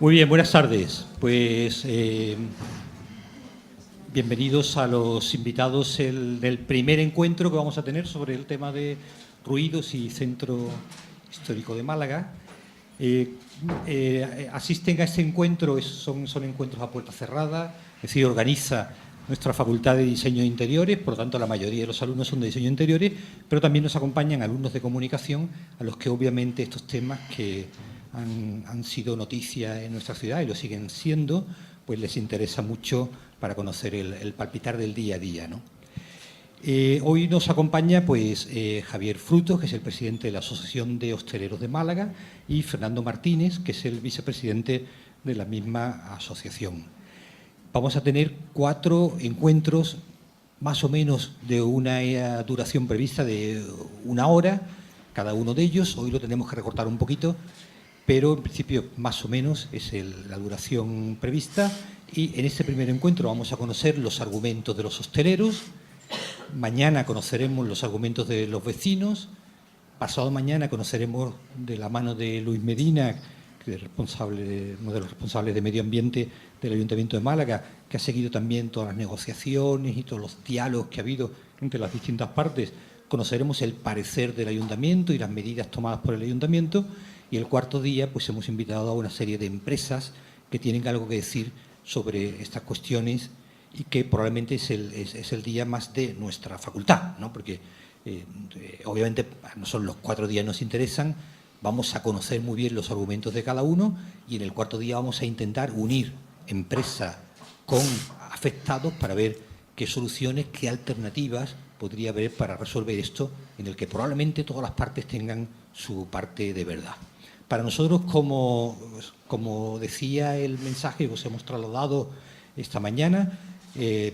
Muy bien, buenas tardes. Pues bienvenidos a los invitados del primer encuentro que vamos a tener sobre el tema de ruidos y Centro Histórico de Málaga. Asisten a este encuentro, son encuentros a puerta cerrada, es decir, organiza nuestra Facultad de Diseño de Interiores, por lo tanto la mayoría de los alumnos son de Diseño de Interiores, pero también nos acompañan alumnos de Comunicación, a los que obviamente estos temas que han sido noticia en nuestra ciudad y lo siguen siendo, pues les interesa mucho para conocer el palpitar del día a día, ¿no? Hoy nos acompaña pues, Javier Frutos, que es el presidente de la Asociación de Hosteleros de Málaga, y Fernando Martínez, que es el vicepresidente de la misma asociación. Vamos a tener 4 encuentros, más o menos de una duración prevista de 1 hora, cada uno de ellos. Hoy lo tenemos que recortar un poquito, pero en principio más o menos es la duración prevista. Y en este primer encuentro vamos a conocer los argumentos de los hosteleros. Mañana conoceremos los argumentos de los vecinos. Pasado mañana conoceremos de la mano de Luis Medina, que es uno de los responsables de Medio Ambiente del Ayuntamiento de Málaga, que ha seguido también todas las negociaciones y todos los diálogos que ha habido entre las distintas partes. Conoceremos el parecer del Ayuntamiento y las medidas tomadas por el Ayuntamiento. Y el cuarto día pues hemos invitado a una serie de empresas que tienen algo que decir sobre estas cuestiones y que probablemente es el día más de nuestra facultad, ¿no? Porque obviamente a nosotros los 4 días nos interesan, vamos a conocer muy bien los argumentos de cada uno y en el cuarto día vamos a intentar unir empresa con afectados para ver qué soluciones, qué alternativas podría haber para resolver esto, en el que probablemente todas las partes tengan su parte de verdad. Para nosotros, como decía el mensaje que os hemos trasladado esta mañana,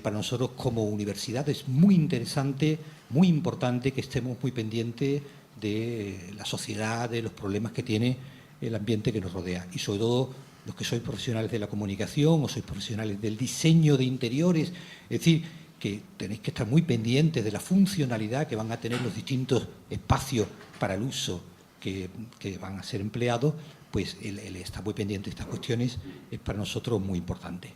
para nosotros como universidad es muy interesante, muy importante que estemos muy pendientes de la sociedad, de los problemas que tiene el ambiente que nos rodea. Y sobre todo los que sois profesionales de la comunicación o sois profesionales del diseño de interiores, es decir, que tenéis que estar muy pendientes de la funcionalidad que van a tener los distintos espacios para el uso que van a ser empleados, pues el estar muy pendiente de estas cuestiones es para nosotros muy importante.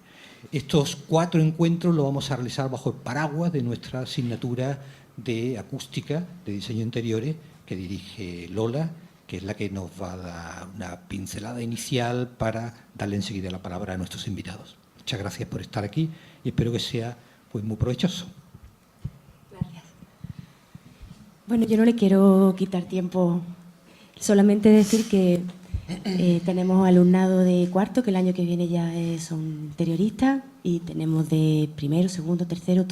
Estos 4 encuentros los vamos a realizar bajo el paraguas de nuestra asignatura de acústica, de diseño de interiores, que dirige Lola, que es la que nos va a dar una pincelada inicial para darle enseguida la palabra a nuestros invitados. Muchas gracias por estar aquí y espero que sea pues, muy provechoso. Gracias. Bueno, yo no le quiero quitar tiempo. Solamente decir que tenemos alumnado de cuarto, que el año que viene ya son interioristas, y tenemos de primero, segundo, tercero,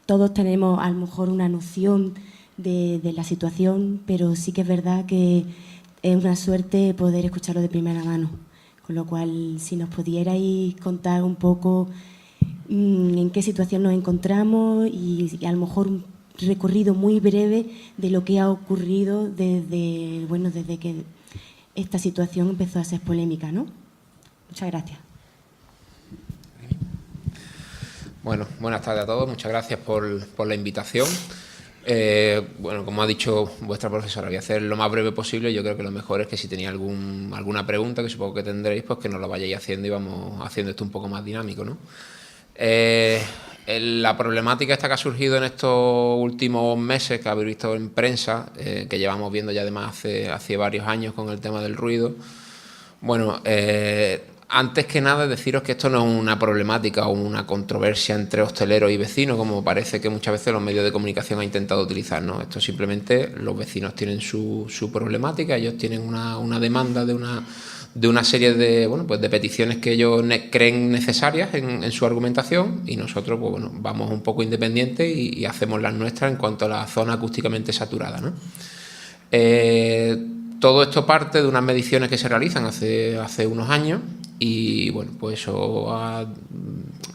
todos tenemos a lo mejor una noción de la situación, pero sí que es verdad que es una suerte poder escucharlo de primera mano. Con lo cual, si nos pudierais contar un poco en qué situación nos encontramos y a lo mejor un recorrido muy breve de lo que ha ocurrido desde que esta situación empezó a ser polémica, ¿no? Muchas gracias. Bueno, buenas tardes a todos. Muchas gracias por la invitación. Bueno, como ha dicho vuestra profesora, voy a hacer lo más breve posible. Yo creo que lo mejor es que si tenéis alguna pregunta, que supongo que tendréis, pues que nos la vayáis haciendo y vamos haciendo esto un poco más dinámico, ¿no? La problemática esta que ha surgido en estos últimos meses, que habéis visto en prensa, que llevamos viendo ya además hace varios años con el tema del ruido. Bueno, antes que nada deciros que esto no es una problemática o una controversia entre hosteleros y vecinos, como parece que muchas veces los medios de comunicación han intentado utilizar, ¿no? Esto simplemente los vecinos tienen su problemática, ellos tienen una demanda de una serie de, bueno, pues de peticiones que ellos creen necesarias en su argumentación, y nosotros pues, bueno, vamos un poco independientes y hacemos las nuestras en cuanto a la zona acústicamente saturada, ¿no? Todo esto parte de unas mediciones que se realizan hace unos años y bueno, pues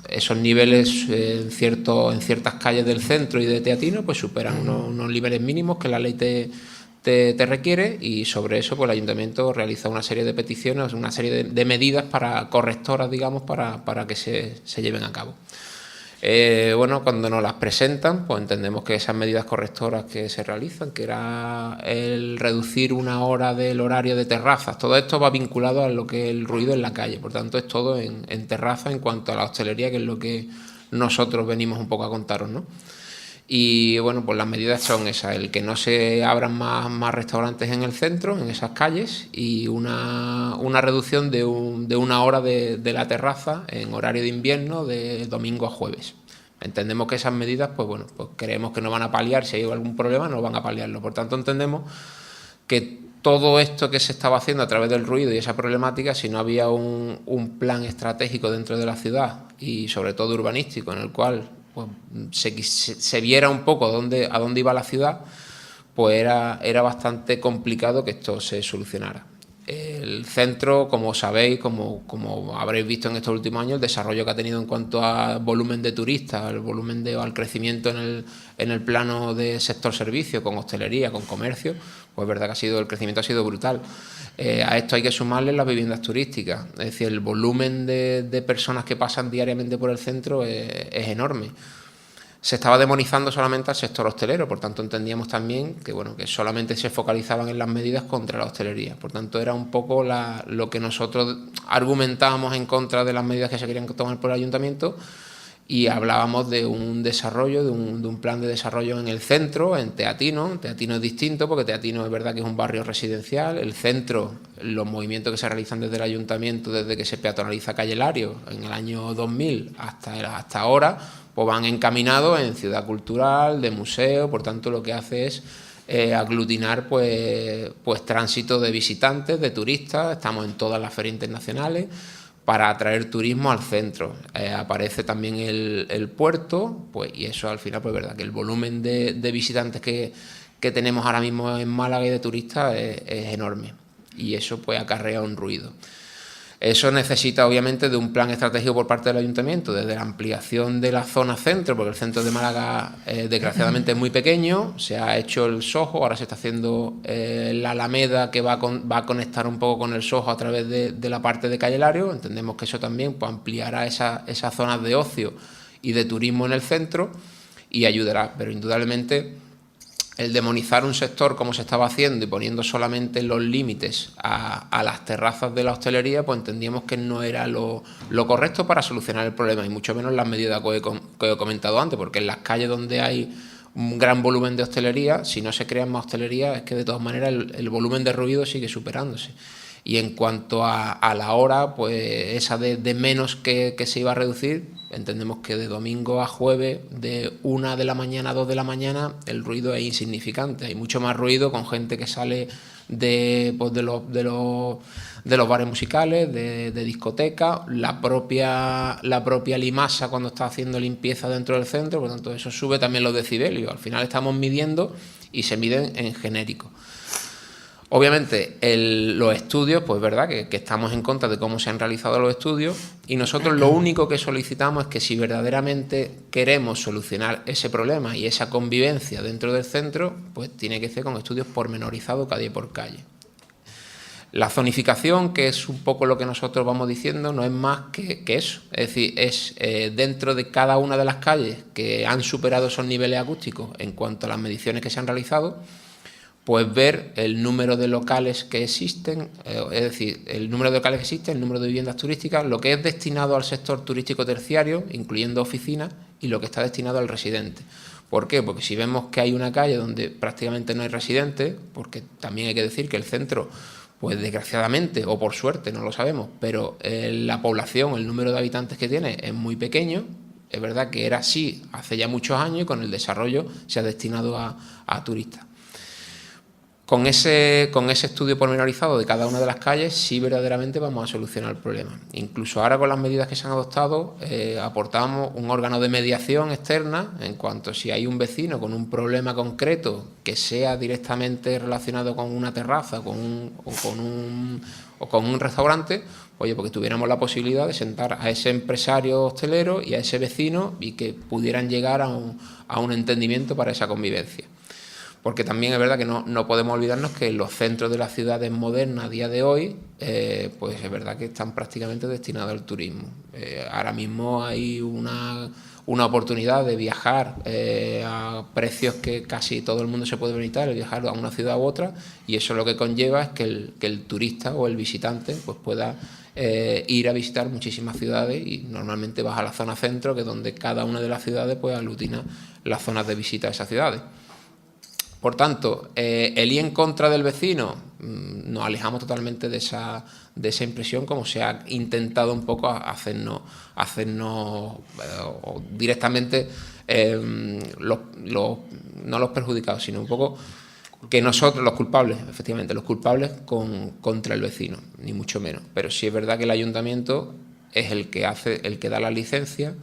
esos niveles en ciertas calles del centro y de Teatino pues superan unos niveles mínimos que la ley te requiere, y sobre eso pues el ayuntamiento realiza una serie de peticiones, una serie de medidas correctoras, digamos, para que se lleven a cabo. Bueno, cuando nos las presentan, pues entendemos que esas medidas correctoras que se realizan, que era el reducir 1 hora del horario de terrazas, todo esto va vinculado a lo que es el ruido en la calle, por tanto es todo en terraza en cuanto a la hostelería, que es lo que nosotros venimos un poco a contaros, ¿no? Y bueno, pues las medidas son esas, el que no se abran más restaurantes en el centro, en esas calles, y una reducción de 1 hora de la terraza en horario de invierno de domingo a jueves. Entendemos que esas medidas, pues bueno, pues creemos que no van a paliar, si hay algún problema no van a paliarlo. Por tanto, entendemos que todo esto que se estaba haciendo a través del ruido y esa problemática, si no había un plan estratégico dentro de la ciudad y sobre todo urbanístico, en el cual pues se viera un poco a dónde iba la ciudad, pues era bastante complicado que esto se solucionara. El centro, como sabéis, como habréis visto en estos últimos años, el desarrollo que ha tenido en cuanto a volumen de turistas, al crecimiento en el plano de sector servicio, con hostelería, con comercio, pues es verdad que el crecimiento ha sido brutal. A esto hay que sumarle las viviendas turísticas, es decir, el volumen de personas que pasan diariamente por el centro es enorme. Se estaba demonizando solamente al sector hostelero, por tanto entendíamos también que solamente se focalizaban en las medidas contra la hostelería. Por tanto, era un poco lo que nosotros argumentábamos en contra de las medidas que se querían tomar por el ayuntamiento, y hablábamos de un desarrollo, de un plan de desarrollo en el centro, en Teatino. Teatino es distinto porque Teatino es verdad que es un barrio residencial. El centro, los movimientos que se realizan desde el ayuntamiento, desde que se peatonaliza Calle Lario en el año 2000 hasta ahora, pues van encaminados en ciudad cultural, de museo. Por tanto, lo que hace es aglutinar pues tránsito de visitantes, de turistas. Estamos en todas las ferias internacionales para atraer turismo al centro. Aparece también el puerto, pues, y eso al final, pues verdad que el volumen de visitantes que tenemos ahora mismo en Málaga y de turistas es enorme, y eso pues acarrea un ruido. Eso necesita obviamente de un plan estratégico por parte del ayuntamiento, desde la ampliación de la zona centro, porque el centro de Málaga desgraciadamente es muy pequeño. Se ha hecho el Soho, ahora se está haciendo la Alameda, que va a conectar un poco con el Soho a través de la parte de Calle Lario. Entendemos que eso también pues ampliará esas zonas de ocio y de turismo en el centro y ayudará, pero indudablemente el demonizar un sector como se estaba haciendo y poniendo solamente los límites a las terrazas de la hostelería, pues entendíamos que no era lo correcto para solucionar el problema, y mucho menos las medidas que he comentado antes, porque en las calles donde hay un gran volumen de hostelería, si no se crean más hostelería, es que de todas maneras el volumen de ruido sigue superándose. Y en cuanto a la hora, pues esa de menos que se iba a reducir, entendemos que de domingo a jueves, de 1 de la mañana a 2 de la mañana, el ruido es insignificante. Hay mucho más ruido con gente que sale de los bares musicales, de discotecas, la propia Limasa cuando está haciendo limpieza dentro del centro. Por tanto, eso sube también los decibelios. Al final estamos midiendo y se miden en genérico. Obviamente, los estudios, pues verdad que estamos en contra de cómo se han realizado los estudios, y nosotros lo único que solicitamos es que si verdaderamente queremos solucionar ese problema y esa convivencia dentro del centro, pues tiene que ser con estudios pormenorizados calle por calle. La zonificación, que es un poco lo que nosotros vamos diciendo, no es más que eso. Es decir, es dentro de cada una de las calles que han superado esos niveles acústicos en cuanto a las mediciones que se han realizado, pues ver el número de locales que existen, es decir, el número de locales que existen, el número de viviendas turísticas, lo que es destinado al sector turístico terciario, incluyendo oficinas, y lo que está destinado al residente. ¿Por qué? Porque si vemos que hay una calle donde prácticamente no hay residentes, porque también hay que decir que el centro, pues desgraciadamente, o por suerte, no lo sabemos, pero la población, el número de habitantes que tiene es muy pequeño. Es verdad que era así hace ya muchos años, y con el desarrollo se ha destinado a turistas. Con ese estudio pormenorizado de cada una de las calles, sí verdaderamente vamos a solucionar el problema. Incluso ahora, con las medidas que se han adoptado, aportamos un órgano de mediación externa en cuanto si hay un vecino con un problema concreto que sea directamente relacionado con una terraza o con un restaurante, oye, porque tuviéramos la posibilidad de sentar a ese empresario hostelero y a ese vecino y que pudieran llegar a un entendimiento para esa convivencia. porque también es verdad que no podemos olvidarnos que los centros de las ciudades modernas a día de hoy, pues es verdad que están prácticamente destinados al turismo. Ahora mismo hay una oportunidad de viajar a precios que casi todo el mundo se puede permitir, viajar a una ciudad u otra, y eso lo que conlleva es que el turista o el visitante pues pueda ir a visitar muchísimas ciudades, y normalmente vas a la zona centro, que es donde cada una de las ciudades pues aglutina las zonas de visita a esas ciudades. Por tanto, el ir en contra del vecino, nos alejamos totalmente de esa impresión, como se ha intentado un poco hacernos directamente, no los perjudicados, sino un poco que nosotros, los culpables, efectivamente, los culpables contra el vecino, ni mucho menos. Pero sí es verdad que el ayuntamiento es el que da la licencia.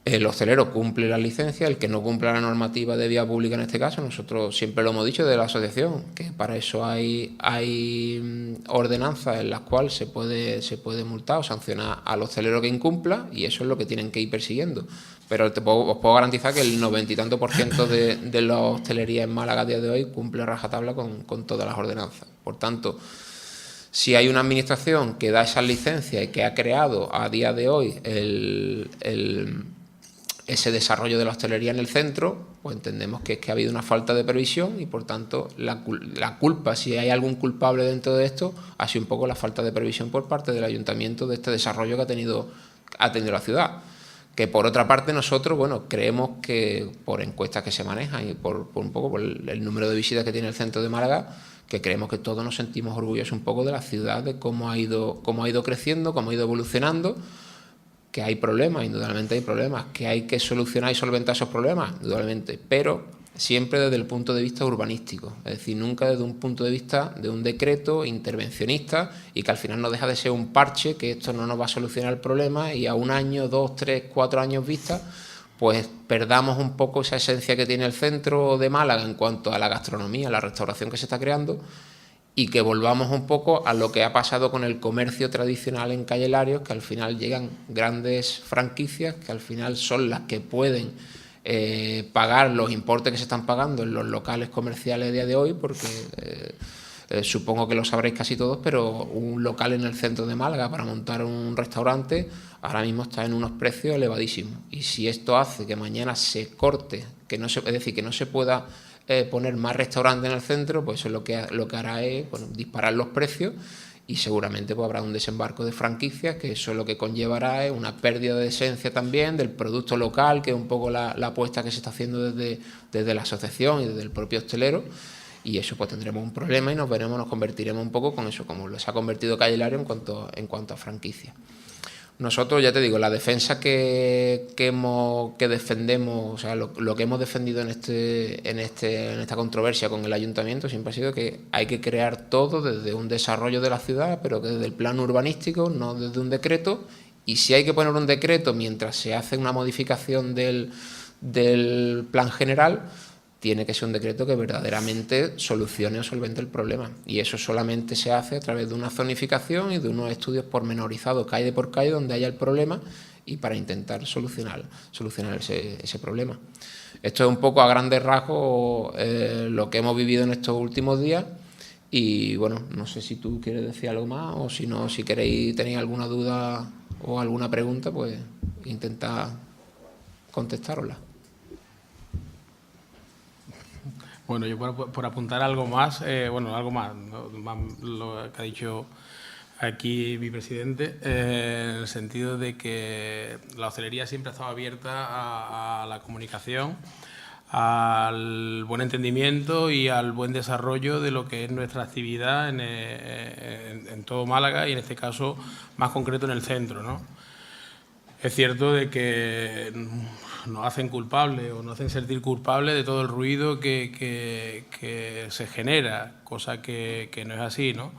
El hostelero cumple la licencia, el que no cumple la normativa de vía pública en este caso, nosotros siempre lo hemos dicho de la asociación, que para eso hay ordenanzas en las cuales se puede multar o sancionar al hostelero que incumpla, y eso es lo que tienen que ir persiguiendo. Pero os puedo garantizar que el 90 y tanto % de la hostelería en Málaga a día de hoy cumple rajatabla con todas las ordenanzas. Por tanto, si hay una administración que da esas licencias y que ha creado a día de hoy ese desarrollo de la hostelería en el centro, pues entendemos que es que ha habido una falta de previsión, y por tanto la culpa, si hay algún culpable dentro de esto, ha sido un poco la falta de previsión por parte del ayuntamiento de este desarrollo que ha tenido la ciudad. Que por otra parte nosotros, bueno, creemos que por encuestas que se manejan y por un poco por el número de visitas que tiene el centro de Málaga, que creemos que todos nos sentimos orgullosos un poco de la ciudad, de cómo ha ido creciendo, cómo ha ido evolucionando. Que hay problemas, indudablemente hay problemas, que hay que solucionar y solventar esos problemas, indudablemente, pero siempre desde el punto de vista urbanístico, es decir, nunca desde un punto de vista de un decreto intervencionista, y que al final no deja de ser un parche, que esto no nos va a solucionar el problema, y a 1 año, 2, 3, 4 años vista, pues perdamos un poco esa esencia que tiene el centro de Málaga en cuanto a la gastronomía, la restauración que se está creando, y que volvamos un poco a lo que ha pasado con el comercio tradicional en Calle Larios, que al final llegan grandes franquicias, que al final son las que pueden pagar los importes que se están pagando en los locales comerciales a día de hoy, porque supongo que lo sabréis casi todos, pero un local en el centro de Málaga para montar un restaurante ahora mismo está en unos precios elevadísimos, y si esto hace que mañana se corte, es decir, que no se pueda poner más restaurantes en el centro, pues eso es lo que hará es, bueno, disparar los precios, y seguramente pues habrá un desembarco de franquicias, que eso lo que conllevará es una pérdida de esencia también del producto local, que es un poco la apuesta que se está haciendo desde la asociación y desde el propio hostelero, y eso pues tendremos un problema y nos convertiremos un poco con eso, como se ha convertido Calle Lario en cuanto a franquicias. Nosotros, ya te digo, la defensa que defendemos, o sea, lo que hemos defendido en esta controversia con el ayuntamiento siempre ha sido que hay que crear todo desde un desarrollo de la ciudad, pero que desde el plano urbanístico, no desde un decreto, y si hay que poner un decreto mientras se hace una modificación del plan general, tiene que ser un decreto que verdaderamente solucione o solvente el problema. Y eso solamente se hace a través de una zonificación y de unos estudios pormenorizados calle por calle donde haya el problema, y para intentar solucionar ese problema. Esto es un poco a grandes rasgos lo que hemos vivido en estos últimos días. Y bueno, no sé si tú quieres decir algo más, o si no, si tenéis alguna duda o alguna pregunta, pues intentad contestárosla. Bueno, yo por apuntar algo más, algo más, lo que ha dicho aquí mi presidente, en el sentido de que la hostelería siempre ha estado abierta a la comunicación, al buen entendimiento y al buen desarrollo de lo que es nuestra actividad en todo Málaga, y en este caso más concreto en el centro, ¿no? Es cierto de que nos hacen culpables o nos hacen sentir culpables de todo el ruido que se genera, cosa que no es así, ¿no?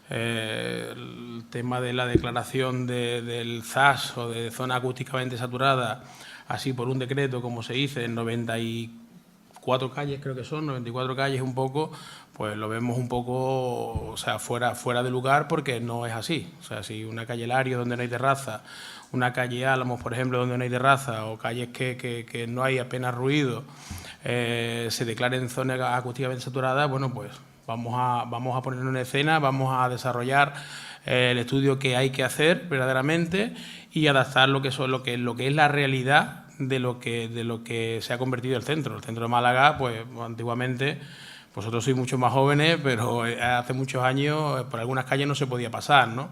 El tema de la declaración del ZAS o de zona acústicamente saturada, así por un decreto, como se dice, en 94 calles, creo que son, 94 calles un poco, pues lo vemos un poco, o sea, fuera de lugar, porque no es así. O sea, si una calle Lario donde no hay terraza, una calle Álamos, por ejemplo, donde no hay terraza, o calles que no hay apenas ruido, se declaren zonas acústicamente saturadas, bueno, pues vamos a ponerlo en escena, vamos a desarrollar el estudio que hay que hacer verdaderamente y adaptar lo que es la realidad de lo que se ha convertido el centro. El centro de Málaga, pues antiguamente, vosotros sois mucho más jóvenes, pero hace muchos años por algunas calles no se podía pasar, ¿no?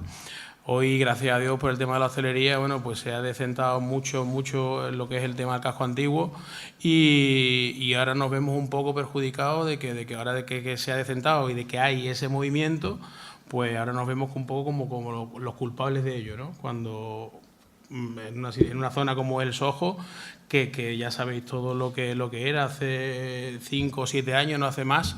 Hoy, gracias a Dios, por el tema de la hostelería, bueno, pues se ha decentado mucho en lo que es el tema del casco antiguo y ahora nos vemos un poco perjudicados de que ahora de que se ha decentado y de que hay ese movimiento, pues ahora nos vemos un poco como los culpables de ello, ¿no? Cuando en una zona como el Soho, que ya sabéis todo lo que era hace 5 o 7 años, no hace más,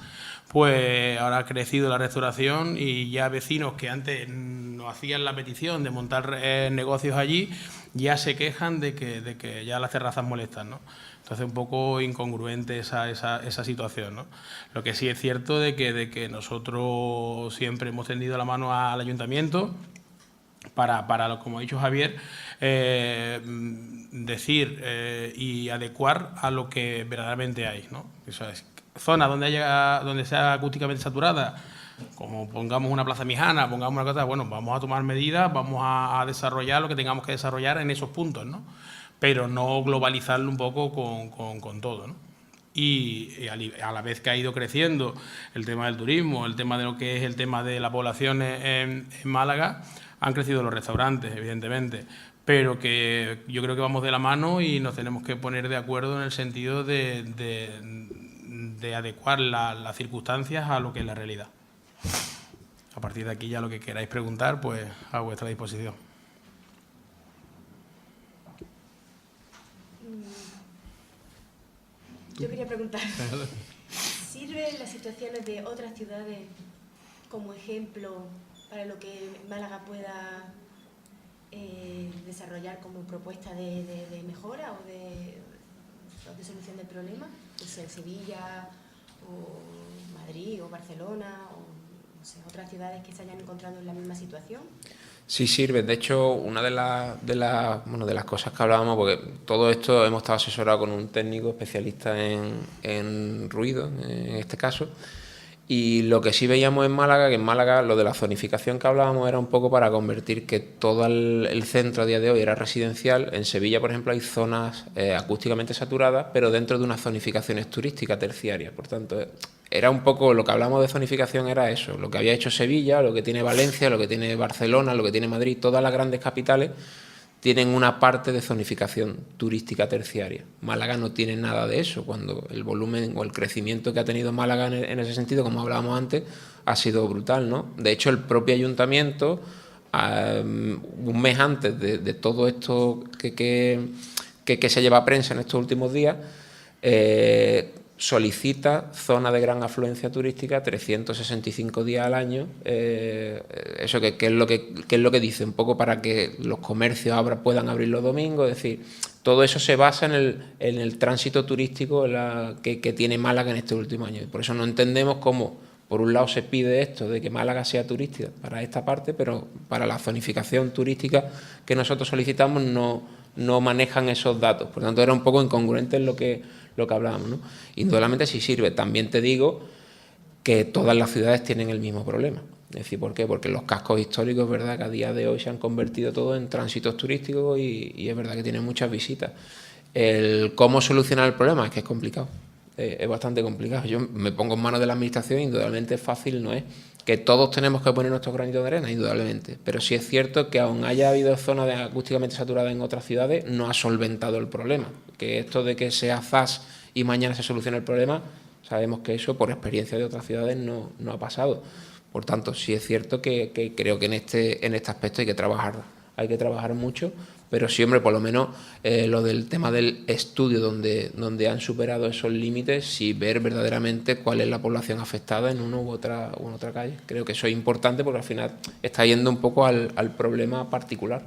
pues ahora ha crecido la restauración y ya vecinos que antes nos hacían la petición de montar negocios allí ya se quejan de que ya las terrazas molestan, ¿no? Entonces, un poco incongruente esa situación, ¿no? Lo que sí es cierto de que nosotros siempre hemos tendido la mano al ayuntamiento para como ha dicho Javier, decir y adecuar a lo que verdaderamente hay, ¿no? Eso es, zonas donde sea acústicamente saturada, como pongamos una plaza Mijana, pongamos una cosa, bueno, vamos a tomar medidas, vamos a desarrollar lo que tengamos que desarrollar en esos puntos, ¿no? Pero no globalizarlo un poco con todo, ¿no? Y a la vez que ha ido creciendo el tema del turismo, el tema de lo que es el tema de la población en Málaga, han crecido los restaurantes, evidentemente, pero que yo creo que vamos de la mano y nos tenemos que poner de acuerdo en el sentido de adecuar las circunstancias a lo que es la realidad. A partir de aquí ya lo que queráis preguntar, pues a vuestra disposición. Yo quería preguntar, ¿sirven las situaciones de otras ciudades como ejemplo para lo que Málaga pueda desarrollar como propuesta de mejora o de solución del problema? O sea, Sevilla, o Madrid, o Barcelona, o no sé, otras ciudades que se hayan encontrado en la misma situación. Sí sirve. De hecho, una de las cosas que hablábamos, porque todo esto hemos estado asesorados con un técnico especialista en ruido, en este caso, y lo que sí veíamos en Málaga, que en Málaga lo de la zonificación que hablábamos era un poco para convertir que todo el centro a día de hoy era residencial. En Sevilla, por ejemplo, hay zonas acústicamente saturadas, pero dentro de unas zonificaciones turísticas terciarias. Por tanto, era un poco lo que hablamos de zonificación, era eso, lo que había hecho Sevilla, lo que tiene Valencia, lo que tiene Barcelona, lo que tiene Madrid, todas las grandes capitales tienen una parte de zonificación turística terciaria. Málaga no tiene nada de eso, cuando el volumen o el crecimiento que ha tenido Málaga en ese sentido, como hablábamos antes, ha sido brutal, ¿no? De hecho, el propio ayuntamiento, un mes antes de todo esto que se lleva a prensa en estos últimos días, solicita zona de gran afluencia turística 365 días al año. Eso que es lo que dice, un poco para que los comercios puedan abrir los domingos. Es decir, todo eso se basa en el tránsito turístico que tiene Málaga en este último año. Y por eso no entendemos cómo, por un lado, se pide esto de que Málaga sea turística para esta parte, pero para la zonificación turística que nosotros solicitamos no manejan esos datos. Por tanto, era un poco incongruente en lo que hablábamos, ¿no? Indudablemente sí sirve. También te digo que todas las ciudades tienen el mismo problema. Es decir, ¿por qué? Porque los cascos históricos, es verdad que a día de hoy se han convertido todos en tránsitos turísticos y es verdad que tienen muchas visitas. ¿Cómo solucionar el problema? Es que es complicado. Es bastante complicado. Yo me pongo en manos de la administración, indudablemente fácil no es. Que todos tenemos que poner nuestro granito de arena, indudablemente. Pero sí es cierto que aún haya habido zonas acústicamente saturadas en otras ciudades, no ha solventado el problema. Que esto de que sea zas y mañana se solucione el problema, sabemos que eso, por experiencia de otras ciudades, no ha pasado. Por tanto, sí es cierto que creo que en este aspecto hay que trabajar mucho, pero sí, hombre, por lo menos lo del tema del estudio donde han superado esos límites, sí ver verdaderamente cuál es la población afectada en una u otra calle. Creo que eso es importante porque al final está yendo un poco al problema particular.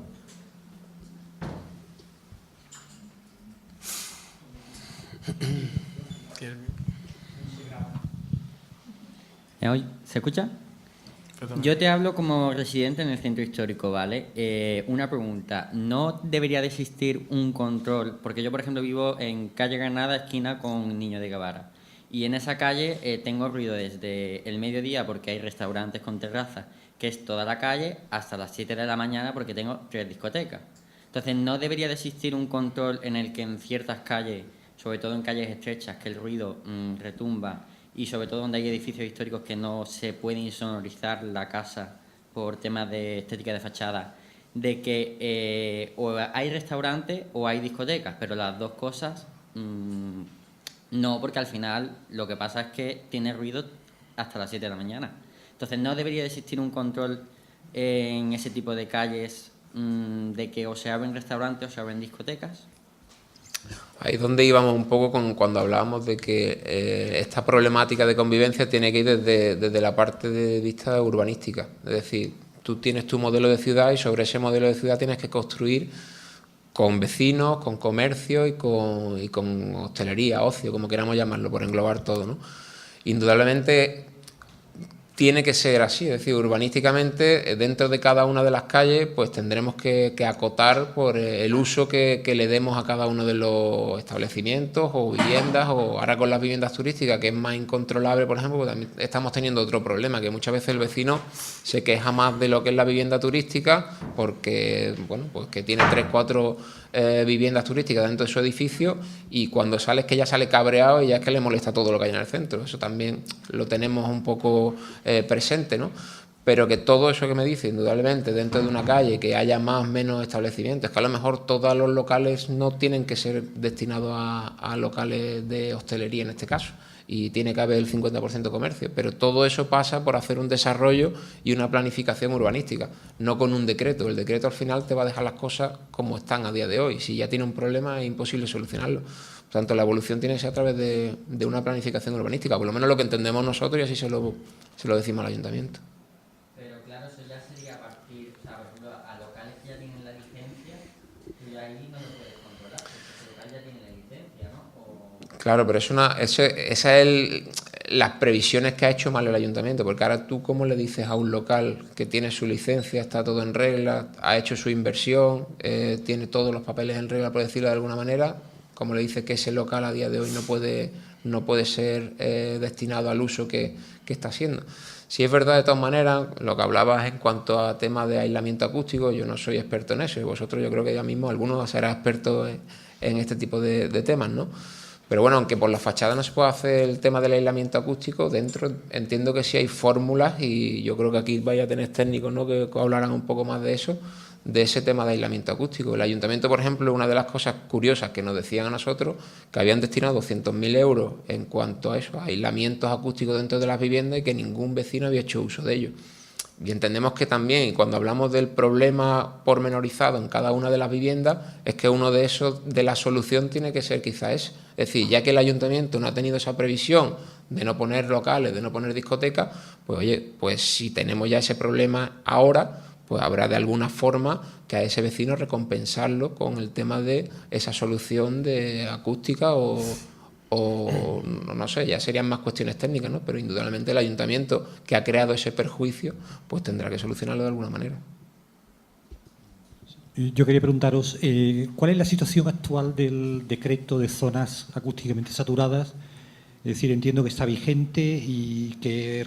¿Se escucha? Yo te hablo como residente en el centro histórico, ¿vale? Una pregunta, ¿no debería de existir un control? Porque yo, por ejemplo, vivo en calle Granada, esquina con Niño de Guevara. Y en esa calle tengo ruido desde el mediodía porque hay restaurantes con terraza, que es toda la calle, hasta las 7 de la mañana porque tengo 3 discotecas. Entonces, ¿no debería de existir un control en el que en ciertas calles, sobre todo en calles estrechas, que el ruido retumba, y sobre todo donde hay edificios históricos que no se puede insonorizar la casa por temas de estética de fachada, de que o hay restaurantes o hay discotecas, pero las dos cosas no, porque al final lo que pasa es que tiene ruido hasta las 7 de la mañana. Entonces, ¿no debería de existir un control en ese tipo de calles de que o se abren restaurantes o se abren discotecas? Ahí es donde íbamos un poco cuando hablábamos de que esta problemática de convivencia tiene que ir desde la parte de vista urbanística. Es decir, tú tienes tu modelo de ciudad y sobre ese modelo de ciudad tienes que construir con vecinos, con comercio y con hostelería, ocio, como queramos llamarlo, por englobar todo, ¿no? Indudablemente tiene que ser así, es decir, urbanísticamente dentro de cada una de las calles pues tendremos que acotar por el uso que le demos a cada uno de los establecimientos o viviendas, o ahora con las viviendas turísticas, que es más incontrolable, por ejemplo, pues también estamos teniendo otro problema, que muchas veces el vecino se queja más de lo que es la vivienda turística porque, bueno, pues que tiene 3, 4 viviendas turísticas dentro de su edificio, y cuando sale es que ya sale cabreado y ya es que le molesta todo lo que hay en el centro. Eso también lo tenemos un poco presente, ¿no? Pero que todo eso que me dice, indudablemente, dentro de una calle que haya más o menos establecimientos, que a lo mejor todos los locales no tienen que ser destinados a locales de hostelería en este caso, y tiene que haber el 50% comercio, pero todo eso pasa por hacer un desarrollo y una planificación urbanística, no con un decreto. El decreto al final te va a dejar las cosas como están a día de hoy. Si ya tiene un problema es imposible solucionarlo. Por tanto, la evolución tiene que ser a través de una planificación urbanística, por lo menos lo que entendemos nosotros, y así se lo decimos al ayuntamiento. Pero claro, eso ya sería a partir, o sea, por ejemplo, a locales que ya tienen la licencia, tú ya ahí no lo puedes controlar, porque ese local ya tiene la licencia, ¿no? Claro, pero esa es las previsiones que ha hecho mal el ayuntamiento, porque ahora tú, ¿cómo le dices a un local que tiene su licencia, está todo en regla, ha hecho su inversión, tiene todos los papeles en regla, por decirlo de alguna manera? ¿Cómo le dices que ese local a día de hoy no puede ser destinado al uso que está haciendo? Si es verdad, de todas maneras, lo que hablabas en cuanto a temas de aislamiento acústico, yo no soy experto en eso, y vosotros yo creo que ya mismo algunos serán expertos en este tipo de temas, ¿no? Pero bueno, aunque por la fachada no se puede hacer el tema del aislamiento acústico, dentro entiendo que sí hay fórmulas, y yo creo que aquí vais a tener técnicos, ¿no?, que hablarán un poco más de eso, de ese tema de aislamiento acústico. El ayuntamiento, por ejemplo, una de las cosas curiosas que nos decían a nosotros, que habían destinado 200.000 euros en cuanto a eso, a aislamientos acústicos dentro de las viviendas, y que ningún vecino había hecho uso de ellos. Y entendemos que también, y cuando hablamos del problema pormenorizado en cada una de las viviendas, es que uno de esos, de la solución, tiene que ser quizás ese. Es decir, ya que el ayuntamiento no ha tenido esa previsión de no poner locales, de no poner discotecas, pues oye, pues si tenemos ya ese problema ahora, pues habrá de alguna forma que a ese vecino recompensarlo con el tema de esa solución de acústica o no sé, ya serían más cuestiones técnicas, ¿no? Pero indudablemente el ayuntamiento que ha creado ese perjuicio pues tendrá que solucionarlo de alguna manera. Yo quería preguntaros, ¿cuál es la situación actual del decreto de zonas acústicamente saturadas? Es decir, entiendo que está vigente, y qué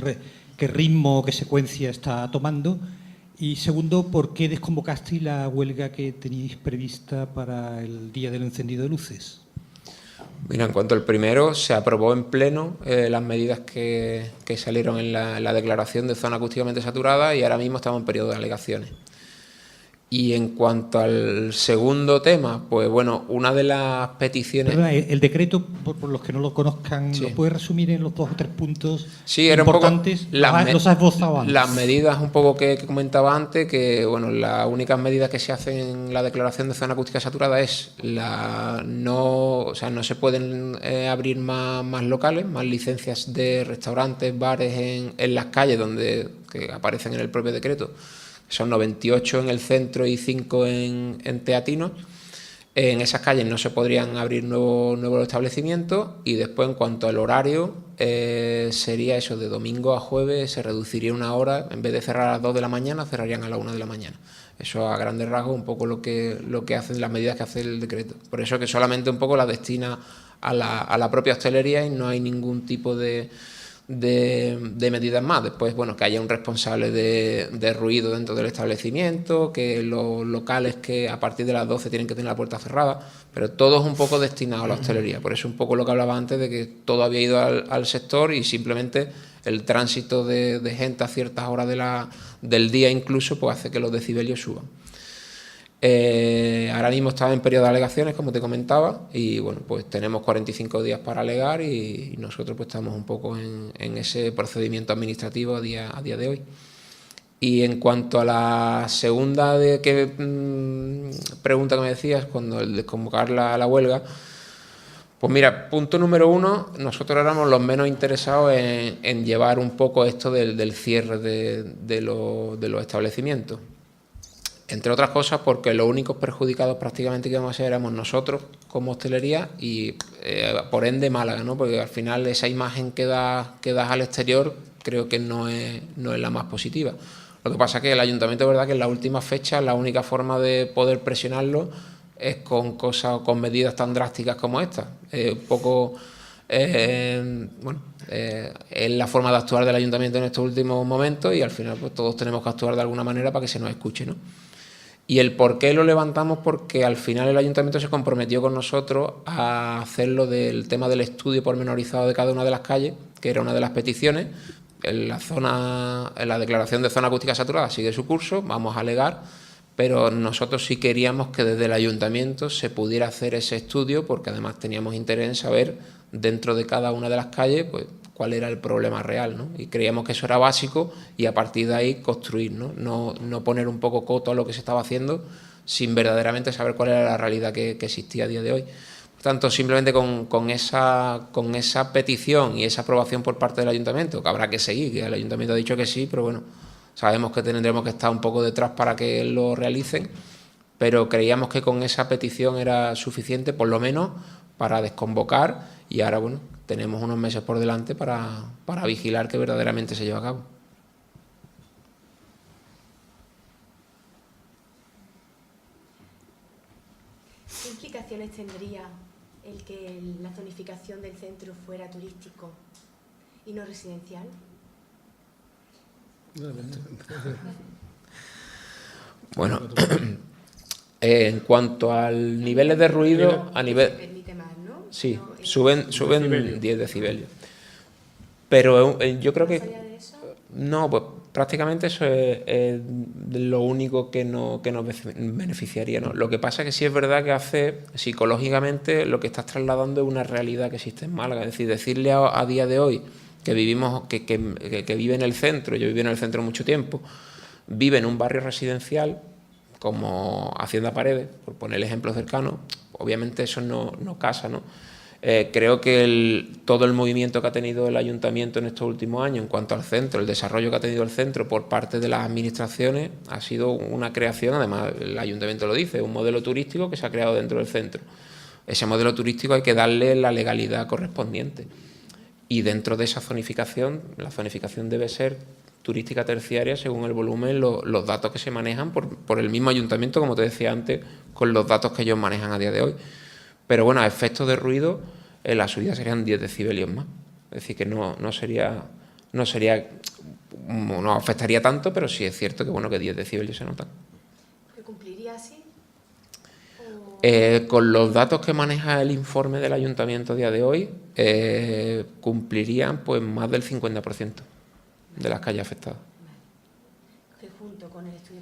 ritmo, qué secuencia está tomando. Y segundo, ¿por qué desconvocasteis la huelga que teníais prevista para el día del encendido de luces? Mira, en cuanto al primero, se aprobó en pleno las medidas que salieron en la declaración de zona acústicamente saturada, y ahora mismo estamos en periodo de alegaciones. Y en cuanto al segundo tema, pues bueno, una de las peticiones... Perdona, el decreto, por los que no lo conozcan, Sí. ¿lo puedes resumir en los 2 o 3 puntos Sí, era importantes? un poco Los has esbozado antes. las medidas un poco que comentaba antes, que bueno, las únicas medidas que se hacen en la declaración de zona acústica saturada es no se pueden abrir más locales, más licencias de restaurantes, bares en las calles que aparecen en el propio decreto. Son 98 en el centro y 5 en Teatinos. En esas calles no se podrían abrir nuevos establecimientos, y después, en cuanto al horario, sería eso, de domingo a jueves se reduciría una hora, en vez de cerrar a las 2 de la mañana, cerrarían a las 1 de la mañana. Eso, a grandes rasgos, un poco lo que hacen las medidas que hace el decreto. Por eso que solamente un poco la destina a la propia hostelería y no hay ningún tipo de medidas más. Después, bueno, que haya un responsable de ruido dentro del establecimiento, que los locales que a partir de las 12 tienen que tener la puerta cerrada, pero todo es un poco destinado a la hostelería. Por eso un poco lo que hablaba antes de que todo había ido al sector, y simplemente el tránsito de gente a ciertas horas del día incluso, pues hace que los decibelios suban. Ahora mismo estaba en periodo de alegaciones, como te comentaba, y bueno, pues tenemos 45 días para alegar, y nosotros pues estamos un poco en ese procedimiento administrativo a día de hoy. Y en cuanto a la segunda pregunta que me decías, cuando el desconvocar la huelga, pues mira, punto número 1, nosotros éramos los menos interesados en llevar un poco esto del cierre de los establecimientos. Entre otras cosas porque los únicos perjudicados prácticamente que íbamos a ser éramos nosotros como hostelería y por ende Málaga, ¿no? Porque al final esa imagen que das al exterior creo que no es la más positiva. Lo que pasa es que el ayuntamiento, es verdad que en las últimas fechas la única forma de poder presionarlo es con medidas tan drásticas como esta. Un poco, es la forma de actuar del ayuntamiento en estos últimos momentos, y al final pues todos tenemos que actuar de alguna manera para que se nos escuche, ¿no? Y el por qué lo levantamos, porque al final el ayuntamiento se comprometió con nosotros a hacerlo del tema del estudio pormenorizado de cada una de las calles, que era una de las peticiones. En la declaración de zona acústica saturada sigue su curso, vamos a alegar, pero nosotros sí queríamos que desde el ayuntamiento se pudiera hacer ese estudio, porque además teníamos interés en saber dentro de cada una de las calles pues cuál era el problema real, ¿no? Y creíamos que eso era básico, y a partir de ahí construir, ¿no? No poner un poco coto a lo que se estaba haciendo sin verdaderamente saber cuál era la realidad que existía a día de hoy. Por tanto, simplemente con esa petición y esa aprobación por parte del ayuntamiento, que habrá que seguir, que el ayuntamiento ha dicho que sí, pero bueno, sabemos que tendremos que estar un poco detrás para que lo realicen, pero creíamos que con esa petición era suficiente, por lo menos, para desconvocar, y ahora, bueno, tenemos unos meses por delante para vigilar que verdaderamente se lleve a cabo. ¿Qué implicaciones tendría el que la zonificación del centro fuera turístico y no residencial? Bueno, en cuanto al niveles de ruido, a nivel... Permite más, ¿no? Sí, No, suben 10 decibelios. Pero yo creo que... ¿Más allá de eso? No, pues prácticamente eso es lo único que nos beneficiaría, ¿no? Lo que pasa es que sí es verdad que hace psicológicamente lo que estás trasladando es una realidad que existe en Málaga. Es decir, decirle a día de hoy que vivimos, que vive en el centro, yo viví en el centro mucho tiempo, vive en un barrio residencial como Hacienda Paredes, por poner el ejemplo cercano, obviamente eso no casa, ¿no? Creo que todo el movimiento que ha tenido el ayuntamiento en estos últimos años en cuanto al centro, el desarrollo que ha tenido el centro por parte de las administraciones, ha sido una creación, además el ayuntamiento lo dice, un modelo turístico que se ha creado dentro del centro. Ese modelo turístico hay que darle la legalidad correspondiente. Y dentro de esa zonificación, la zonificación debe ser turística terciaria según el volumen, los datos que se manejan por el mismo ayuntamiento, como te decía antes, con los datos que ellos manejan a día de hoy. Pero bueno, a efectos de ruido, la subida serían 10 decibelios más. Es decir, que no afectaría tanto, pero sí es cierto que bueno que 10 decibelios se notan. ¿Se cumpliría así? Con los datos que maneja el informe del ayuntamiento a día de hoy, cumplirían pues más del 50% de las calles afectadas. Que junto con el estudio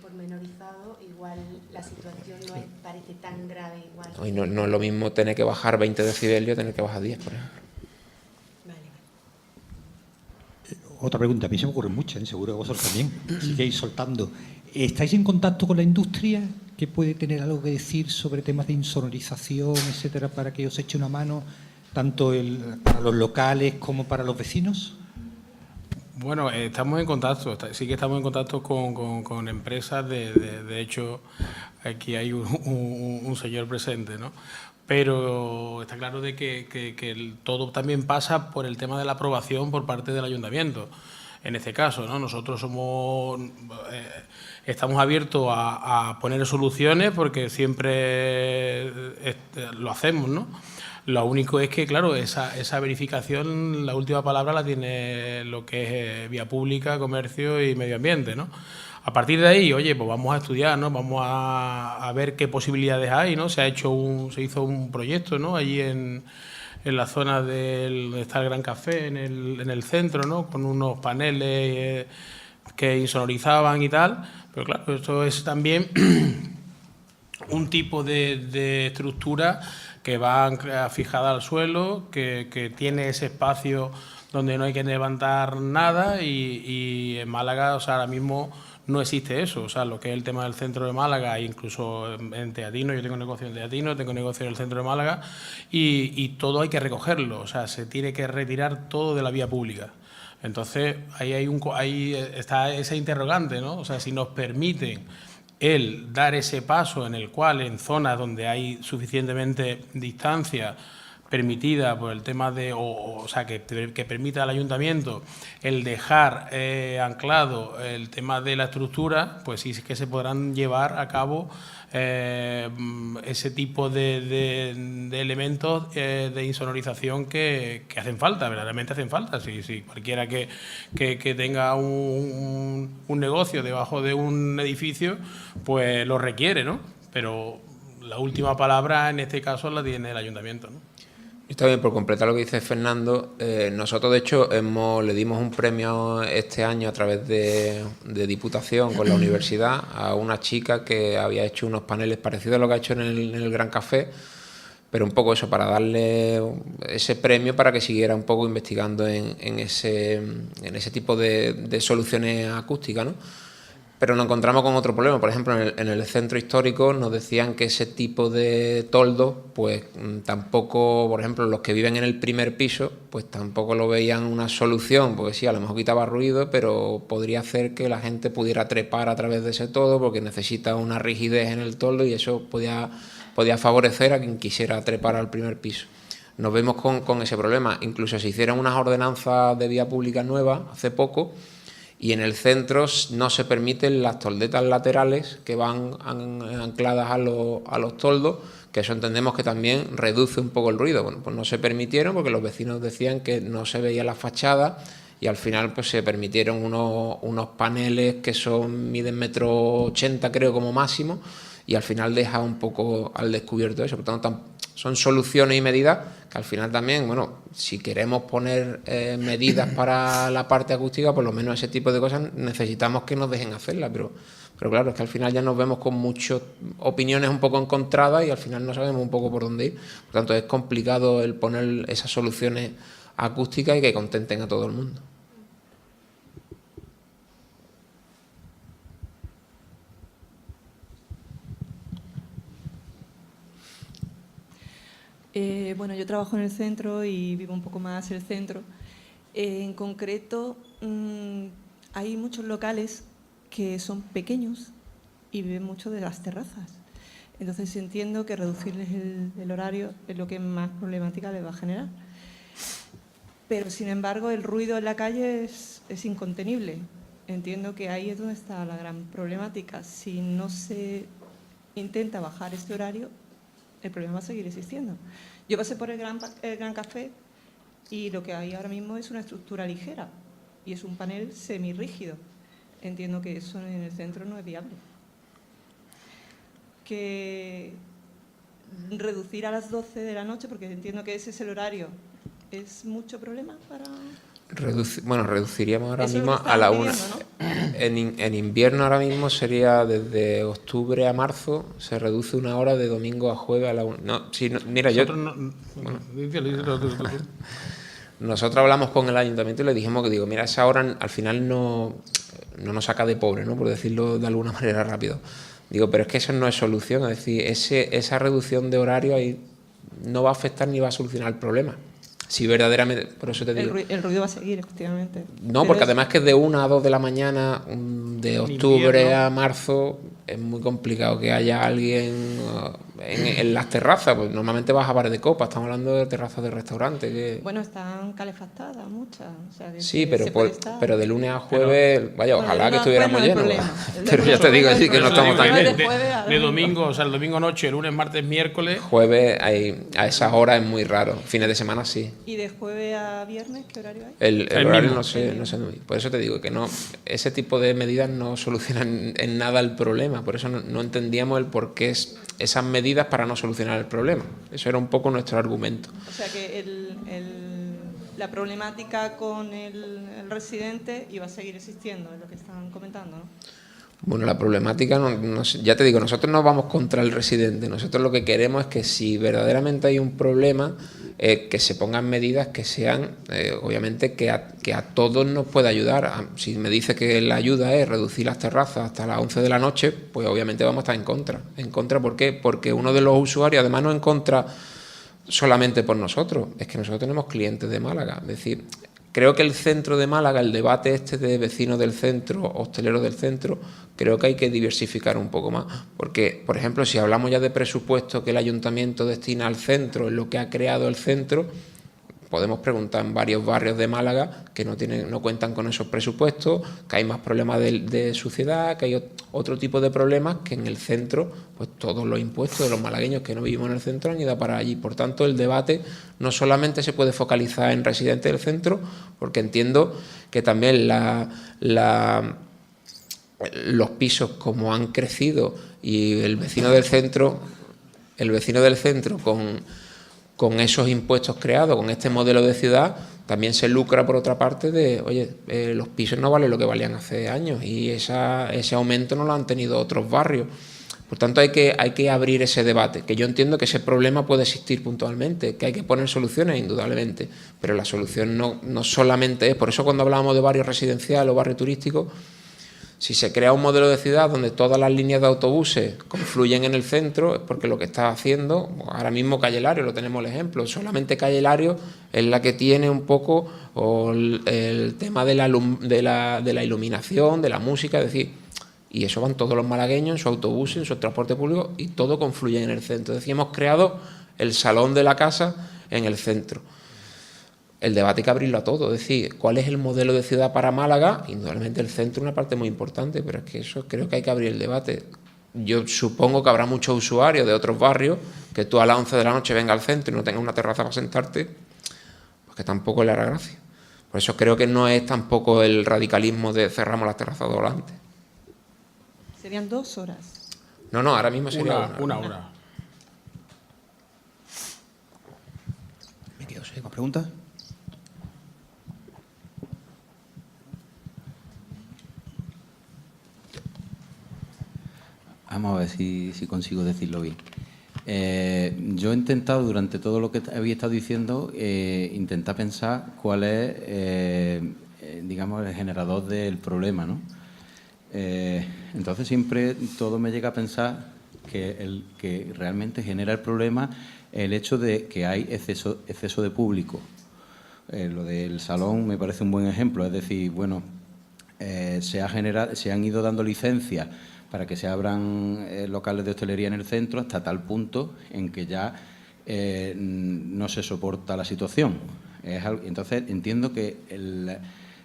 pormenorizado, igual la situación no parece tan grave. Igual. Hoy no es lo mismo tener que bajar 20 decibelios, tener que bajar 10, por ejemplo. Vale. Otra pregunta, a mí se me ocurren muchas, seguro que vosotros también, siguéis soltando. ¿Estáis en contacto con la industria que puede tener algo que decir sobre temas de insonorización, etcétera, para que os eche una mano, tanto para los locales como para los vecinos? Bueno, estamos en contacto, sí que estamos en contacto con empresas, de hecho, aquí hay un señor presente, ¿no? Pero está claro de que todo también pasa por el tema de la aprobación por parte del ayuntamiento. En este caso, ¿no? Nosotros estamos abiertos a poner soluciones porque siempre lo hacemos, ¿no? Lo único es que, claro, esa verificación, la última palabra la tiene lo que es vía pública, comercio y medio ambiente, ¿no? A partir de ahí, oye, pues vamos a estudiar, ¿no? Vamos a ver qué posibilidades hay, ¿no? Se hizo un proyecto, ¿no? Allí en la zona donde está el Gran Café, en el centro, ¿no? Con unos paneles que insonorizaban y tal. Pero claro, esto es también un tipo de estructura que va fijada al suelo, que tiene ese espacio donde no hay que levantar nada y en Málaga, o sea, ahora mismo no existe eso. O sea, lo que es el tema del centro de Málaga, incluso en Teatino, yo tengo negocio en Teatino, tengo negocio en el centro de Málaga y todo hay que recogerlo, o sea, se tiene que retirar todo de la vía pública. Entonces, ahí está esa interrogante, ¿no? O sea, si nos permiten el dar ese paso en el cual en zonas donde hay suficientemente distancia permitida por el tema de, o sea, que permita al ayuntamiento el dejar anclado el tema de la estructura, pues sí que se podrán llevar a cabo ese tipo de elementos de insonorización que hacen falta, verdaderamente hacen falta. Si cualquiera que tenga un negocio debajo de un edificio, pues lo requiere, ¿no? Pero la última palabra en este caso la tiene el ayuntamiento, ¿no? Está bien, por completar lo que dice Fernando, nosotros de hecho le dimos un premio este año a través de Diputación con la universidad a una chica que había hecho unos paneles parecidos a lo que ha hecho en el Gran Café, pero un poco eso, para darle ese premio para que siguiera un poco investigando en ese tipo de soluciones acústicas, ¿no? Pero nos encontramos con otro problema. Por ejemplo, en el centro histórico nos decían que ese tipo de toldos, pues tampoco, por ejemplo, los que viven en el primer piso, pues tampoco lo veían una solución, porque sí, a lo mejor quitaba ruido, pero podría hacer que la gente pudiera trepar a través de ese toldo, porque necesita una rigidez en el toldo y eso podía favorecer a quien quisiera trepar al primer piso. Nos vemos con ese problema. Incluso se hicieron unas ordenanzas de vía pública nuevas hace poco, y en el centro no se permiten las toldetas laterales que van ancladas a los toldos, que eso entendemos que también reduce un poco el ruido. Bueno, pues no se permitieron porque los vecinos decían que no se veía la fachada y al final pues se permitieron unos paneles que miden 1,80 m creo como máximo, y al final deja un poco al descubierto eso. Por tanto, son soluciones y medidas que al final también, bueno, si queremos poner medidas para la parte acústica, por lo menos ese tipo de cosas necesitamos que nos dejen hacerlas, pero claro, es que al final ya nos vemos con muchas opiniones un poco encontradas y al final no sabemos un poco por dónde ir. Por tanto, es complicado el poner esas soluciones acústicas y que contenten a todo el mundo. Bueno, yo trabajo en el centro y vivo un poco más el centro. En concreto, hay muchos locales que son pequeños y viven mucho de las terrazas. Entonces entiendo que reducirles el horario es lo que más problemática les va a generar. Pero, sin embargo, el ruido en la calle es incontenible. Entiendo que ahí es donde está la gran problemática. Si no se intenta bajar este horario, el problema va a seguir existiendo. Yo pasé por el Gran Café y lo que hay ahora mismo es una estructura ligera y es un panel semirrígido. Entiendo que eso en el centro no es viable. Que reducir a las 12 de la noche, porque entiendo que ese es el horario, ¿es mucho problema para...? Reduciríamos ahora Eso mismo es lo que a la estaban 1. pidiendo, ¿no? En invierno ahora mismo sería desde octubre a marzo, se reduce una hora de domingo a jueves a la 1. No, sí, no, mira, nosotros hablamos con el ayuntamiento y le dijimos que, mira, esa hora al final no nos saca de pobre, ¿no? Por decirlo de alguna manera rápido. Pero es que eso no es solución, es decir, esa reducción de horario ahí no va a afectar ni va a solucionar el problema. si verdaderamente, por eso te digo. El ruido va a seguir, efectivamente. No, Pero porque es- además que de 1 a 2 de la mañana, de octubre invierno. a marzo, es muy complicado que haya alguien en las terrazas. Pues normalmente vas a bares de copa, estamos hablando de terrazas de restaurantes. Bueno, están calefactadas muchas. O sea, que Sí, se pero, puede estar. pero de lunes a jueves, vaya, Bueno, ojalá de que lunes a jueves estuviéramos no hay llenos. problema. El de Pero ya lunes te a digo, jueves sí, que no no hay estamos tan problema. llenos. De jueves a de domingo. domingo, o sea, el domingo noche, lunes, martes, miércoles. Jueves a esas horas es muy raro, fines de semana sí. ¿Y de jueves a viernes qué horario hay? El El horario mismo. no sé, por eso te digo que no, ese tipo de medidas no solucionan en nada el problema, por eso no entendíamos el por qué esas medidas para no solucionar el problema. Eso era un poco nuestro argumento. O sea que la problemática con el residente iba a seguir existiendo, es lo que están comentando, ¿no? Bueno, la problemática, ya te digo, nosotros no vamos contra el residente, nosotros lo que queremos es que si verdaderamente hay un problema, que se pongan medidas que sean, obviamente, que a todos nos pueda ayudar. Si me dice que la ayuda es reducir las terrazas hasta las 11 de la noche, pues obviamente vamos a estar en contra. ¿En contra por qué? Porque uno de los usuarios, además, no en contra solamente por nosotros, es que nosotros tenemos clientes de Málaga, es decir, creo que el centro de Málaga, el debate este de vecinos del centro, hosteleros del centro, creo que hay que diversificar un poco más. Porque, por ejemplo, si hablamos ya de presupuesto que el ayuntamiento destina al centro, en lo que ha creado el centro, podemos preguntar en varios barrios de Málaga que no cuentan con esos presupuestos, que hay más problemas de suciedad, que hay otro tipo de problemas que en el centro, pues todos los impuestos de los malagueños que no vivimos en el centro han ido para allí. Por tanto, el debate no solamente se puede focalizar en residentes del centro, porque entiendo que también los pisos como han crecido y el vecino del centro con esos impuestos creados, con este modelo de ciudad, también se lucra por otra parte de, oye, los pisos no valen lo que valían hace años y ese aumento no lo han tenido otros barrios. Por tanto, hay que abrir ese debate, que yo entiendo que ese problema puede existir puntualmente, que hay que poner soluciones, indudablemente, pero la solución no solamente es, por eso cuando hablábamos de barrio residencial o barrio turístico, si se crea un modelo de ciudad donde todas las líneas de autobuses confluyen en el centro, es porque lo que está haciendo, ahora mismo Calle Lario, lo tenemos el ejemplo, solamente Calle Lario es la que tiene un poco el tema de la iluminación, de la música, es decir, y eso van todos los malagueños en su autobús, en su transporte público y todo confluye en el centro. Es decir, hemos creado el salón de la casa en el centro. El debate hay que abrirlo a todo, es decir, ¿cuál es el modelo de ciudad para Málaga? Indudablemente el centro es una parte muy importante, pero es que eso creo que hay que abrir el debate. Yo supongo que habrá muchos usuarios de otros barrios que tú a las 11 de la noche vengas al centro y no tengas una terraza para sentarte, pues que tampoco le hará gracia. Por eso creo que no es tampoco el radicalismo de cerramos las terrazas volantes. Serían 2 horas. No, ahora mismo sería Una hora. Me quedo sin preguntas. Vamos a ver si consigo decirlo bien. Yo he intentado, durante todo lo que había estado diciendo, intentar pensar cuál es, digamos, el generador del problema, ¿no? Entonces siempre todo me llega a pensar que el que realmente genera el problema es el hecho de que hay exceso de público. Lo del salón me parece un buen ejemplo, es decir, bueno, se han ido dando licencias para que se abran locales de hostelería en el centro hasta tal punto en que ya no se soporta la situación. Entonces entiendo que el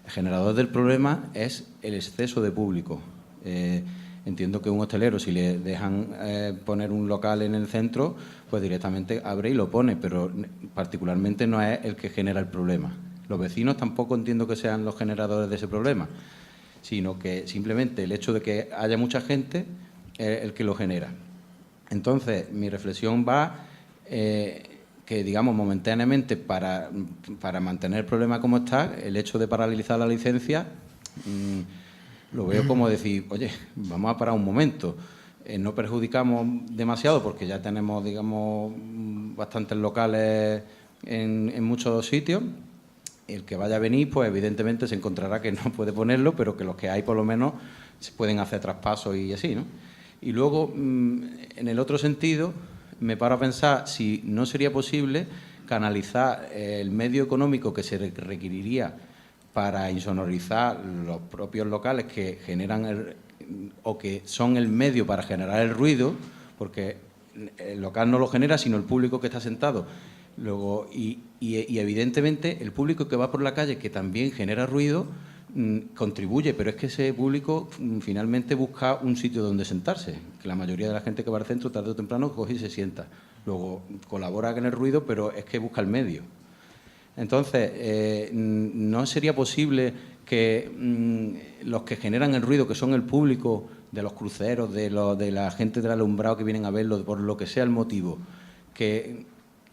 generador del problema es el exceso de público. Entiendo que un hostelero, si le dejan poner un local en el centro, pues directamente abre y lo pone, pero particularmente no es el que genera el problema. Los vecinos tampoco entiendo que sean los generadores de ese problema, sino que simplemente el hecho de que haya mucha gente es el que lo genera. Entonces, mi reflexión va que, digamos, momentáneamente, para mantener el problema como está, el hecho de paralizar la licencia, lo veo como decir, oye, vamos a parar un momento, no perjudicamos demasiado porque ya tenemos, digamos, bastantes locales en muchos sitios. El que vaya a venir, pues evidentemente se encontrará que no puede ponerlo, pero que los que hay por lo menos se pueden hacer traspasos y así, ¿no? Y luego, en el otro sentido, me paro a pensar si no sería posible canalizar el medio económico que se requeriría para insonorizar los propios locales que generan o que son el medio para generar el ruido, porque el local no lo genera, sino el público que está sentado. Luego, y evidentemente el público que va por la calle, que también genera ruido, contribuye, pero es que ese público finalmente busca un sitio donde sentarse, que la mayoría de la gente que va al centro tarde o temprano coge y se sienta. Luego colabora en el ruido, pero es que busca el medio. Entonces, ¿no sería posible que los que generan el ruido, que son el público de los cruceros, de la gente del alumbrado que vienen a verlo, por lo que sea el motivo, que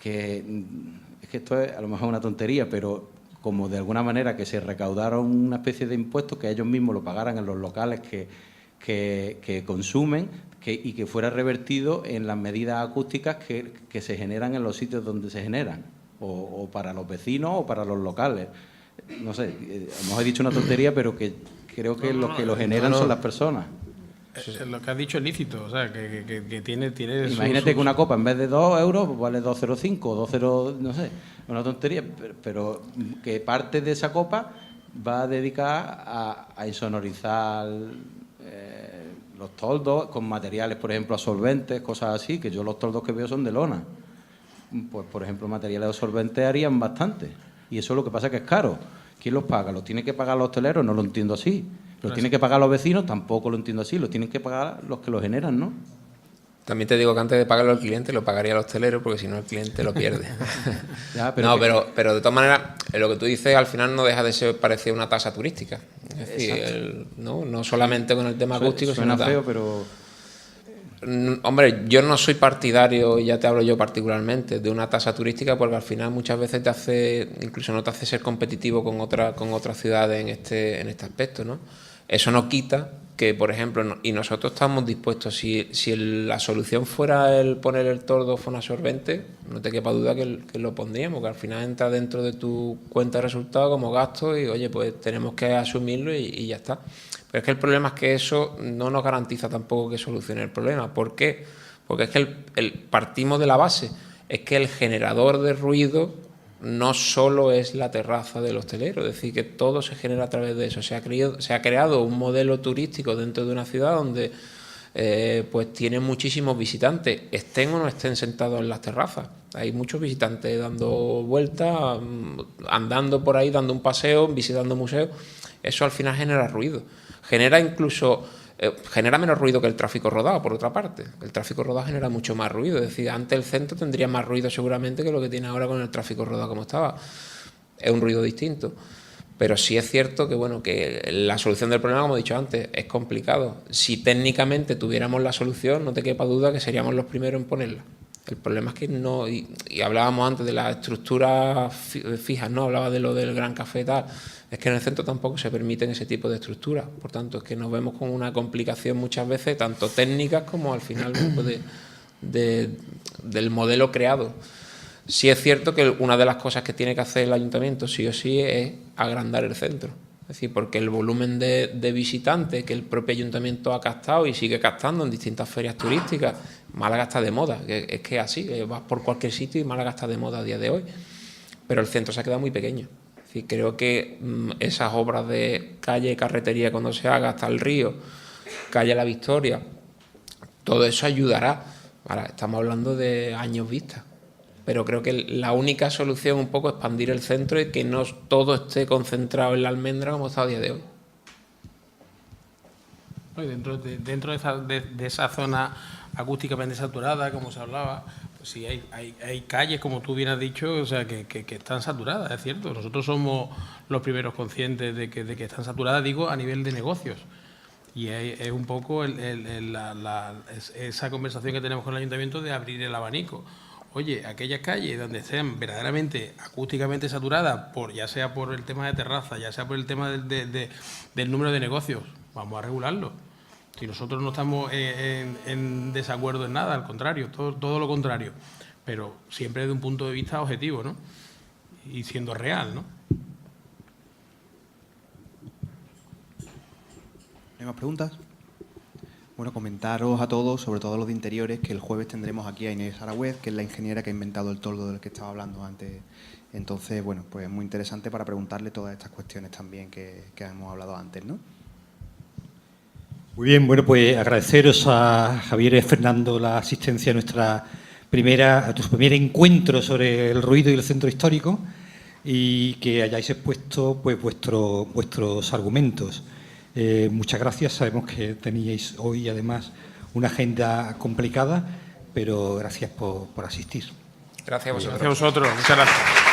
es que esto es a lo mejor una tontería, pero como de alguna manera que se recaudaron una especie de impuestos, que ellos mismos lo pagaran en los locales que consumen y que fuera revertido en las medidas acústicas que se generan en los sitios donde se generan, o para los vecinos o para los locales. No sé, a lo mejor he dicho una tontería, pero que creo que los que lo generan son las personas. Lo que has dicho es lícito, o sea, que tiene Imagínate que una copa en vez de 2 euros pues vale 2,05 o 2,0, no sé, una tontería, pero que parte de esa copa va a dedicar a insonorizar los toldos con materiales, por ejemplo, absorbentes, cosas así, que yo los toldos que veo son de lona. Pues, por ejemplo, materiales absorbentes harían bastante. Y eso es lo que pasa, que es caro. ¿Quién los paga? ¿Los tiene que pagar los hosteleros? No lo entiendo así. ¿Los tienen que pagar los vecinos? Tampoco lo entiendo así. Los tienen que pagar los que lo generan, ¿no? También te digo que antes de pagarlo al cliente lo pagaría al hostelero, porque si no el cliente lo pierde. Ya, pero no, pero de todas maneras, lo que tú dices al final no deja de ser parecer una tasa turística. Es decir, no solamente con el tema acústico, suena sino feo, pero... Hombre, yo no soy partidario, ya te hablo yo particularmente, de una tasa turística, porque al final muchas veces te hace, incluso no te hace ser competitivo con otras ciudades en este aspecto, ¿no? Eso no quita que, por ejemplo, y nosotros estamos dispuestos, si la solución fuera el poner el toldo fonoabsorbente, no te quepa duda que lo pondríamos, que al final entra dentro de tu cuenta de resultados como gasto y, oye, pues tenemos que asumirlo y ya está. Pero es que el problema es que eso no nos garantiza tampoco que solucione el problema. ¿Por qué? Porque es que partimos de la base, es que el generador de ruido no solo es la terraza del hostelero, es decir, que todo se genera a través de eso. Se ha creado un modelo turístico dentro de una ciudad donde pues tiene muchísimos visitantes, estén o no estén sentados en las terrazas. Hay muchos visitantes dando vueltas, andando por ahí, dando un paseo, visitando museos. Eso al final genera ruido. Genera menos ruido que el tráfico rodado, por otra parte. El tráfico rodado genera mucho más ruido. Es decir, antes el centro tendría más ruido seguramente que lo que tiene ahora con el tráfico rodado como estaba. Es un ruido distinto. Pero sí es cierto que, bueno, que la solución del problema, como he dicho antes, es complicado. Si técnicamente tuviéramos la solución, no te quepa duda que seríamos los primeros en ponerla. El problema es que no... Y hablábamos antes de las estructuras fijas, ¿no? Hablaba de lo del Gran Café y tal. Es que en el centro tampoco se permiten ese tipo de estructuras. Por tanto, es que nos vemos con una complicación muchas veces, tanto técnicas como al final del modelo creado. Sí es cierto que una de las cosas que tiene que hacer el ayuntamiento, sí o sí, es agrandar el centro. Es decir, porque el volumen de visitantes que el propio ayuntamiento ha captado y sigue captando en distintas ferias turísticas, Málaga está de moda. Es que así, vas por cualquier sitio y Málaga está de moda a día de hoy. Pero el centro se ha quedado muy pequeño. Es decir, creo que esas obras de calle y carretería cuando se haga hasta el río, calle La Victoria, todo eso ayudará. Ahora, estamos hablando de años vista. Pero creo que la única solución un poco es expandir el centro y que no todo esté concentrado en la Almendra como está a día de hoy. Dentro de esa zona acústicamente saturada, como se hablaba, pues sí hay calles, como tú bien has dicho, o sea, que están saturadas, es cierto. Nosotros somos los primeros conscientes de que están saturadas, digo, a nivel de negocios. Y es un poco esa conversación que tenemos con el ayuntamiento de abrir el abanico. Oye, aquellas calles donde estén verdaderamente acústicamente saturadas, ya sea por el tema de terraza, ya sea por el tema del número de negocios, vamos a regularlo. Si nosotros no estamos en desacuerdo en nada, al contrario, todo lo contrario, pero siempre desde un punto de vista objetivo, ¿no? Y siendo real, ¿no? ¿Hay más preguntas? Bueno, comentaros a todos, sobre todo a los de interiores, que el jueves tendremos aquí a Inés Aragüez, que es la ingeniera que ha inventado el toldo del que estaba hablando antes. Entonces, bueno, pues es muy interesante para preguntarle todas estas cuestiones también que hemos hablado antes, ¿no? Muy bien, bueno, pues agradeceros a Javier y a Fernando la asistencia a tu primer encuentro sobre el ruido y el centro histórico y que hayáis expuesto pues vuestros argumentos. Muchas gracias, sabemos que teníais hoy además una agenda complicada, pero gracias por asistir. Gracias a vosotros. Gracias a vosotros. Muchas gracias.